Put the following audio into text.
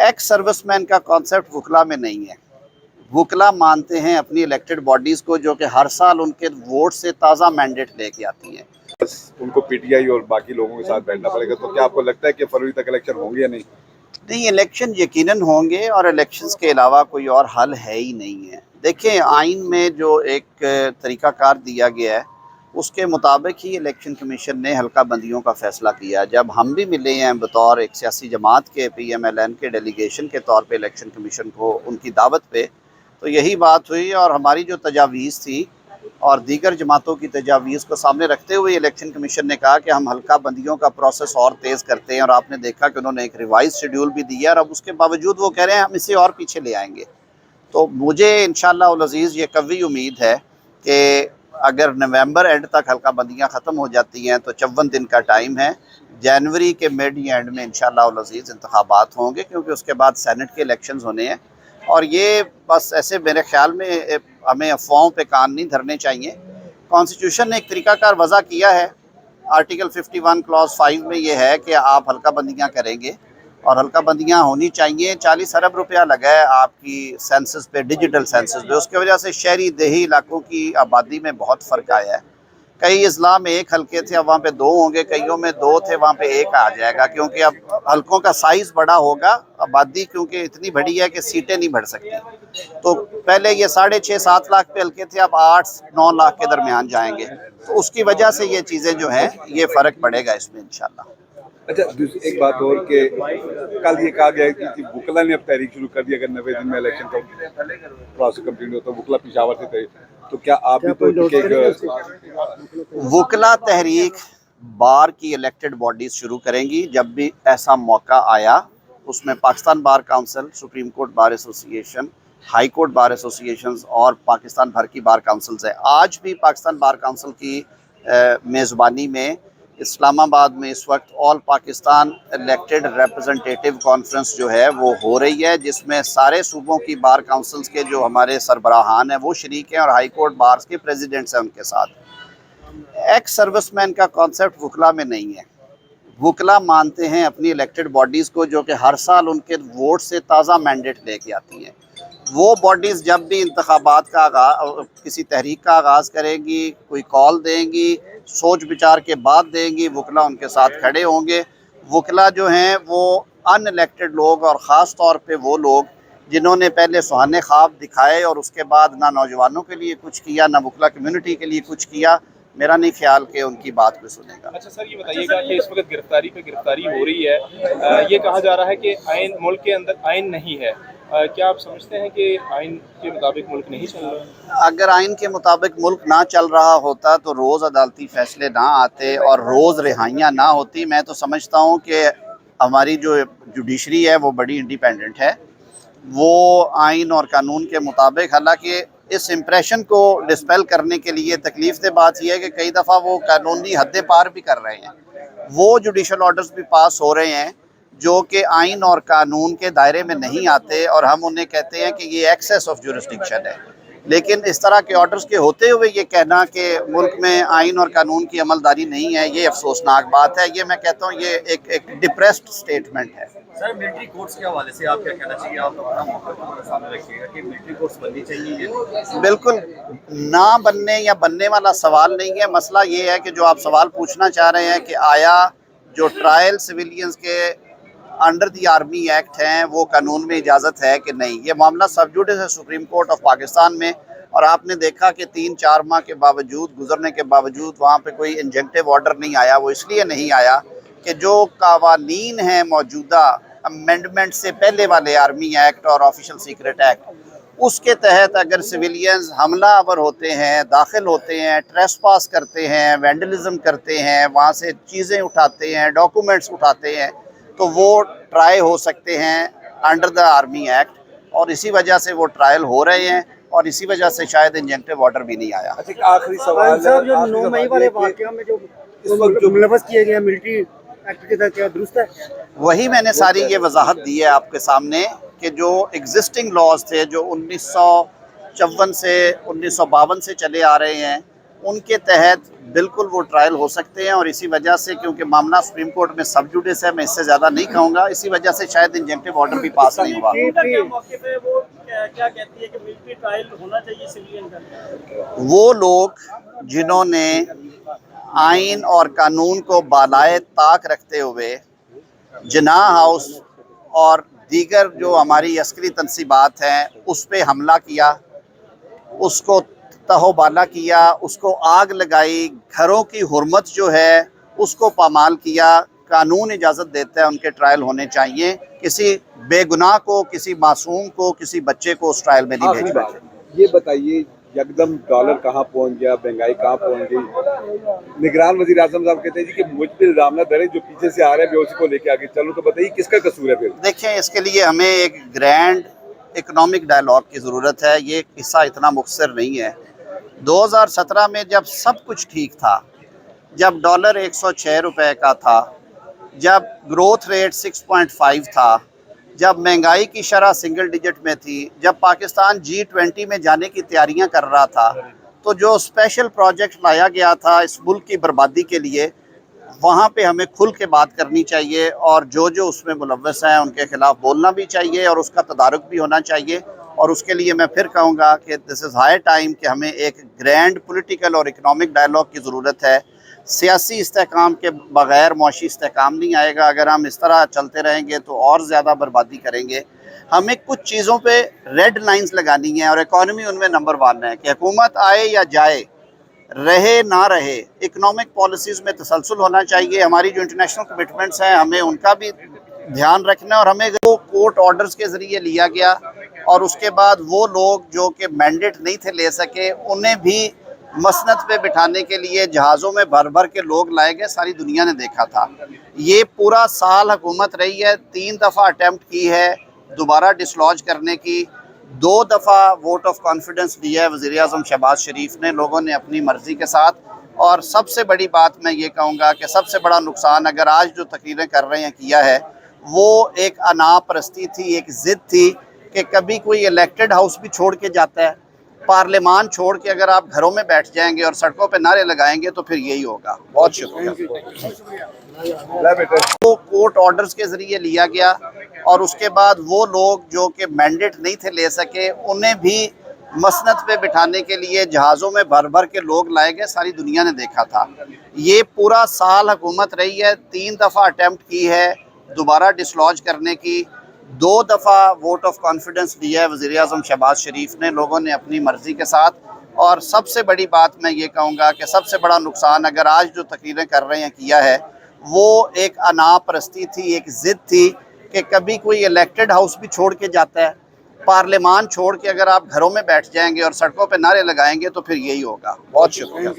X service مین کا concept وکلا میں نہیں ہے۔ وکلا مانتے ہیں اپنی الیکٹڈ باڈیز کو جو کہ ہر سال ان کے ووٹ سے تازہ مینڈیٹ لے کے آتی ہیں۔ ان کو پی ٹی آئی اور باقی لوگوں کے ساتھ بیٹھنا پڑے گا، تو کیا آپ کو لگتا ہے کہ فروری تک الیکشن ہوں گے یا نہیں؟ نہیں، الیکشن یقیناً ہوں گے، اور الیکشنز کے علاوہ کوئی اور حل ہے ہی نہیں ہے۔ دیکھیں، آئین میں جو ایک طریقہ کار دیا گیا ہے اس کے مطابق ہی الیکشن کمیشن نے حلقہ بندیوں کا فیصلہ کیا۔ جب ہم بھی ملے ہیں بطور ایک سیاسی جماعت کے پی ایم ایل این کے ڈیلیگیشن کے طور پہ الیکشن کمیشن کو ان کی دعوت پہ، تو یہی بات ہوئی، اور ہماری جو تجاویز تھی اور دیگر جماعتوں کی تجاویز کو سامنے رکھتے ہوئے الیکشن کمیشن نے کہا کہ ہم حلقہ بندیوں کا پروسیس اور تیز کرتے ہیں، اور آپ نے دیکھا کہ انہوں نے ایک ریوائز شیڈیول بھی دیا، اور اب اس کے باوجود وہ کہہ رہے ہیں ہم اسے اور پیچھے لے آئیں گے۔ تو مجھے انشاءاللہ العزیز یہ قوی امید ہے کہ اگر نومبر اینڈ تک حلقہ بندیاں ختم ہو جاتی ہیں تو 54 دن کا ٹائم ہے، جنوری کے مڈ یا اینڈ میں انشاءاللہ العزیز انتخابات ہوں گے، کیونکہ اس کے بعد سینٹ کے الیکشنز ہونے ہیں۔ اور یہ بس ایسے میرے خیال میں ہمیں افواہوں پہ کان نہیں دھرنے چاہیے۔ کانسٹیٹیوشن نے ایک طریقہ کار وضع کیا ہے، آرٹیکل 51 کلاس 5 میں یہ ہے کہ آپ حلقہ بندیاں کریں گے، اور حلقہ بندیاں ہونی چاہیے۔ 40 ارب روپیہ لگا ہے آپ کی سینسس پہ، ڈیجیٹل سینسس پہ، اس کی وجہ سے شہری دیہی علاقوں کی آبادی میں بہت فرق آیا ہے۔ کئی اضلاع میں 1 حلقے تھے، اب وہاں پہ 2 ہوں گے، کئیوں میں 2 تھے وہاں پہ 1 آ جائے گا، کیونکہ اب حلقوں کا سائز بڑا ہوگا، آبادی کیونکہ اتنی بڑی ہے کہ سیٹیں نہیں بڑھ سکتی۔ تو پہلے یہ 6.5-7 لاکھ پہ حلقے تھے، اب 8-9 لاکھ کے درمیان جائیں گے، تو اس کی وجہ سے یہ چیزیں جو ہیں یہ فرق پڑے گا اس میں انشاءاللہ۔ اچھا، ایک بات اور کہ کل یہ کہا گیا ہے کہ وکلا نے اب تحریک شروع کر دی، اگر 90 دن میں الیکشن کا پروسیس کمپلیٹ ہوتا ہے، وکلا پشاور سے تحریک، تو کیا آپ بھی تو وکلا تحریک بار کی الیکٹڈ باڈیز شروع کریں گی جب بھی ایسا موقع آیا۔ اس میں Pakistan bar council, supreme court bar ایسوسی ایشن، ہائی کورٹ بار ایسوسیشنز اور پاکستان بھر کی بار کونسلز ہے۔ آج بھی پاکستان بار کونسل کی میزبانی میں اسلام آباد میں اس وقت آل پاکستان الیکٹڈ ریپرزنٹیٹیو کانفرنس جو ہے وہ ہو رہی ہے، جس میں سارے صوبوں کی بار کونسلز کے جو ہمارے سربراہان ہیں وہ شریک ہیں، اور ہائی کورٹ بارز کے پریزیڈنٹس ہیں ان کے ساتھ۔ ایکس سروس مین کا کانسیپٹ وکلا میں نہیں ہے۔ وکلا مانتے ہیں اپنی الیکٹڈ باڈیز کو جو کہ ہر سال ان کے ووٹ سے تازہ مینڈیٹ لے کے آتی ہیں۔ وہ باڈیز جب بھی انتخابات کا کسی تحریک کا آغاز کریں گی، کوئی کال دیں گی، سوچ بچار کے بعد دیں گی، وکلا ان کے ساتھ کھڑے ہوں گے۔ وکلا جو ہیں وہ ان الیکٹڈ لوگ، اور خاص طور پہ وہ لوگ جنہوں نے پہلے سہانے خواب دکھائے اور اس کے بعد نہ نوجوانوں کے لیے کچھ کیا، نہ وکلا کمیونٹی کے لیے کچھ کیا، میرا نہیں خیال کہ ان کی بات کوئی سنے گا۔ اچھا سر، یہ بتائیے گا کہ اس وقت گرفتاری پہ گرفتاری ہو رہی ہے، یہ کہا جا رہا ہے کہ آئین ملک کے اندر آئین نہیں ہے، کیا آپ سمجھتے ہیں کہ آئین کے مطابق ملک نہیں چل رہا؟ اگر آئین کے مطابق ملک نہ چل رہا ہوتا تو روز عدالتی فیصلے نہ آتے اور روز رہائیاں نہ ہوتی۔ میں تو سمجھتا ہوں کہ ہماری جو جوڈیشری ہے وہ بڑی انڈیپینڈنٹ ہے، وہ آئین اور قانون کے مطابق، حالانکہ اس امپریشن کو ڈسپیل کرنے کے لیے تکلیف دہ بات یہ ہے کہ کئی دفعہ وہ قانونی حدیں پار بھی کر رہے ہیں، وہ جوڈیشل آرڈرز بھی پاس ہو رہے ہیں جو کہ آئین اور قانون کے دائرے میں نہیں آتے، اور ہم انہیں کہتے ہیں کہ یہ ایکسیس آف جورسڈکشن ہے۔ لیکن اس طرح کے آرڈرز کے ہوتے ہوئے یہ کہنا کہ ملک میں آئین اور قانون کی عملداری نہیں ہے، یہ افسوسناک بات ہے۔ یہ میں کہتا ہوں یہ ایک ڈپریسڈ سٹیٹمنٹ ہے۔ سر، ملٹری کورٹس کے حوالے سے آپ کیا کہنا چاہیے؟ آپ اپنا موقع سامنے رکھیے گا کہ ملٹری کورٹس بننی چاہیے؟ بالکل نہ بننے یا بننے والا سوال نہیں ہے، مسئلہ یہ ہے کہ جو آپ سوال پوچھنا چاہ رہے ہیں کہ آیا جو ٹرائل سویلینز کے انڈر دی آرمی ایکٹ ہیں وہ قانون میں اجازت ہے کہ نہیں، یہ معاملہ سب جوڈس ہے سپریم کورٹ آف پاکستان میں، اور آپ نے دیکھا کہ 3-4 ماہ کے باوجود گزرنے کے باوجود وہاں پہ کوئی انجنکٹیو آرڈر نہیں آیا۔ وہ اس لیے نہیں آیا کہ جو قوانین ہیں موجودہ امینڈمنٹ سے پہلے والے آرمی ایکٹ اور آفیشل سیکرٹ ایکٹ، اس کے تحت اگر سویلینز حملہ آور ہوتے ہیں، داخل ہوتے ہیں، ٹریس پاس کرتے ہیں، وینڈلزم کرتے ہیں، وہاں سے چیزیں اٹھاتے ہیں، ڈاکومنٹس اٹھاتے ہیں، تو وہ ٹرائی ہو سکتے ہیں انڈر دا آرمی ایکٹ، اور اسی وجہ سے وہ ٹرائل ہو رہے ہیں، اور اسی وجہ سے شاید انجنکٹیو آرڈر بھی نہیں آیا۔ اچھا، آخری سوال صاحب، جو 9 مئی والے واقعہ میں جو ملوث کیے گئے ملٹری ایکٹ کے تحت، کیا درست ہے؟ وہی میں نے ساری یہ وضاحت دی ہے آپ کے سامنے کہ جو ایگزسٹنگ لاز تھے جو 1954 سے 1952 سے چلے آ رہے ہیں، ان کے تحت بالکل وہ ٹرائل ہو سکتے ہیں، اور اسی وجہ سے کیونکہ معاملہ سپریم کورٹ میں سب جوڈس ہے، میں اس سے زیادہ نہیں کہوں گا، اسی وجہ سے شاید انجنکٹیو آرڈر بھی پاس نہیں ہوا۔ کیا کہتی ہے کہ ملٹری ٹرائل ہونا چاہیے سویلین کا؟ وہ لوگ جنہوں نے آئین اور قانون کو بالائے طاق رکھتے ہوئے جناح ہاؤس اور دیگر جو ہماری عسکری تنصیبات ہیں اس پہ حملہ کیا، اس کو تہو بالا کیا، اس کو آگ لگائی، گھروں کی حرمت جو ہے اس کو پامال کیا، قانون اجازت دیتا ہے ان کے ٹرائل ہونے چاہیے۔ کسی بے گناہ کو، کسی معصوم کو، کسی بچے کو اس ٹرائل میں نہیں آخری بھیجنا بات چاہیے۔ یہ بتائیے، یکدم ڈالر کہاں پہنچ گیا، مہنگائی کہاں پہنچ گئی؟ نگران وزیر اعظم صاحب کہتے ہیں جی کہ مجھ پہ الزام نہ دھرے، جو پیچھے سے آ رہے ہیں میں اسی کو لے کے آگے چلوں، تو بتائیے کس کا قصور ہے پھر؟ دیکھیں، اس کے لیے ہمیں ایک گرینڈ اکنامک ڈائلاگ کی ضرورت ہے، یہ قصہ اتنا مختصر نہیں ہے۔ 2017 میں جب سب کچھ ٹھیک تھا، جب ڈالر 106 روپے کا تھا، جب گروتھ ریٹ 6.5 تھا، جب مہنگائی کی شرح سنگل ڈیجٹ میں تھی، جب پاکستان G20 میں جانے کی تیاریاں کر رہا تھا، تو جو اسپیشل پروجیکٹ لایا گیا تھا اس ملک کی بربادی کے لیے، وہاں پہ ہمیں کھل کے بات کرنی چاہیے، اور جو اس میں ملوث ہیں ان کے خلاف بولنا بھی چاہیے، اور اس کا تدارک بھی ہونا چاہیے۔ اور اس کے لیے میں پھر کہوں گا کہ دس از ہائی ٹائم کہ ہمیں ایک گرینڈ پولیٹیکل اور اکنامک ڈائلاگ کی ضرورت ہے۔ سیاسی استحکام کے بغیر معاشی استحکام نہیں آئے گا۔ اگر ہم اس طرح چلتے رہیں گے تو اور زیادہ بربادی کریں گے۔ ہمیں کچھ چیزوں پہ ریڈ لائنز لگانی ہیں، اور اکانومی ان میں نمبر 1 ہے کہ حکومت آئے یا جائے، رہے نہ رہے، اکنامک پالیسیز میں تسلسل ہونا چاہیے۔ ہماری جو انٹرنیشنل کمٹمنٹس ہیں ہمیں ان کا بھی دھیان رکھنا ہے، اور ہمیں وہ کورٹ آرڈرز کے ذریعے لیا گیا، اور اس کے بعد وہ لوگ جو کہ مینڈیٹ نہیں تھے لے سکے انہیں بھی مسند پہ بٹھانے کے لیے جہازوں میں بھر بھر کے لوگ لائے گئے، ساری دنیا نے دیکھا تھا۔ یہ پورا سال حکومت رہی ہے، 3 دفعہ اٹیمپٹ کی ہے دوبارہ ڈسلوج کرنے کی، 2 دفعہ ووٹ آف کانفیڈنس دیا ہے وزیر اعظم شہباز شریف نے، لوگوں نے اپنی مرضی کے ساتھ۔ اور سب سے بڑی بات میں یہ کہوں گا کہ سب سے بڑا نقصان اگر آج جو تقریریں کر رہے ہیں کیا ہے، وہ ایک انا پرستی تھی، ایک ضد تھی کہ کبھی کوئی الیکٹڈ ہاؤس بھی چھوڑ کے جاتا ہے، پارلیمان چھوڑ کے اگر آپ گھروں میں بیٹھ جائیں گے اور سڑکوں پہ نعرے لگائیں گے تو پھر یہی ہوگا۔ بہت شکریہ۔ وہ کورٹ آرڈرز کے ذریعے لیا گیا، اور اس کے بعد وہ لوگ جو کہ مینڈیٹ نہیں تھے لے سکے انہیں بھی مسند پہ بٹھانے کے لیے جہازوں میں بھر بھر کے لوگ لائے گئے، ساری دنیا نے دیکھا تھا۔ یہ پورا سال حکومت رہی ہے، 3 دفعہ اٹیمپٹ کی ہے دوبارہ ڈسلوج کرنے کی، 2 دفعہ ووٹ آف کانفیڈنس دیا ہے وزیر اعظم شہباز شریف نے، لوگوں نے اپنی مرضی کے ساتھ۔ اور سب سے بڑی بات میں یہ کہوں گا کہ سب سے بڑا نقصان اگر آج جو تقریریں کر رہے ہیں کیا ہے، وہ ایک انا پرستی تھی، ایک ضد تھی کہ کبھی کوئی الیکٹڈ ہاؤس بھی چھوڑ کے جاتا ہے، پارلیمان چھوڑ کے اگر آپ گھروں میں بیٹھ جائیں گے اور سڑکوں پہ نعرے لگائیں گے تو پھر یہی ہوگا۔ بہت شکریہ۔